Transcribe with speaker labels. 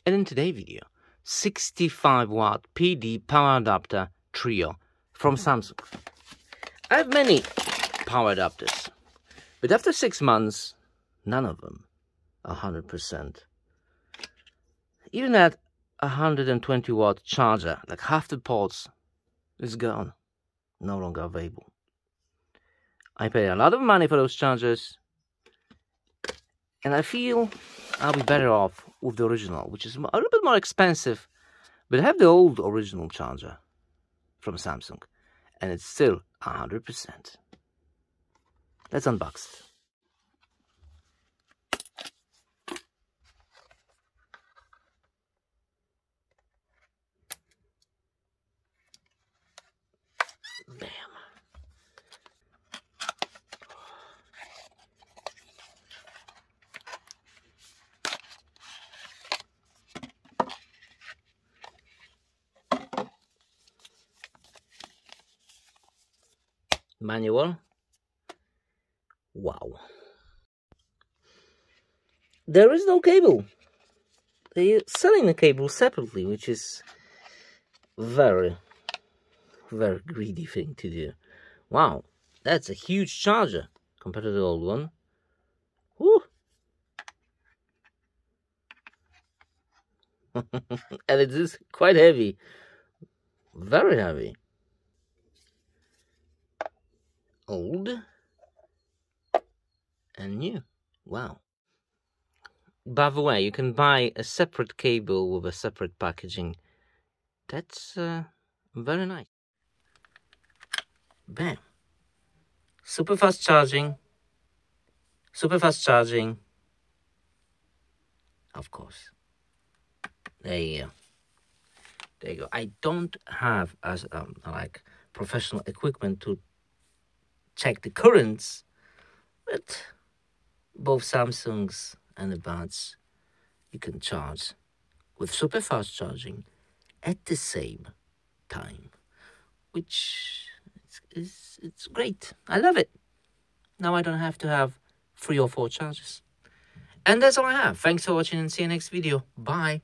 Speaker 1: And in today's video, 65-watt PD power adapter trio from Samsung. I have many power adapters, but after 6 months, none of them are 100%. Even that 120-watt charger, like half the ports, is gone, no longer available. I paid a lot of money for those chargers, and I feel I'll be better off with the original, which is a little bit more expensive, but I have the old original charger from Samsung, and it's still 100%. Let's unbox it. Bam. Manual. Wow. There is no cable. They're selling the cable separately, which is very greedy thing to do. Wow, that's a huge charger compared to the old one. Woo. And it is quite heavy. Very heavy. Old and new. Wow. By the way, you can buy a separate cable with a separate packaging. That's very nice. Bam. Super fast charging. Super fast charging. Of course. There you go. There you go. I don't have as like professional equipment to check the currents, but both Samsungs and the buds you can charge with super fast charging at the same time, which it's great. I love it. Now I don't have to have 3 or 4 chargers. And that's all I have. Thanks for watching and see you next video. Bye.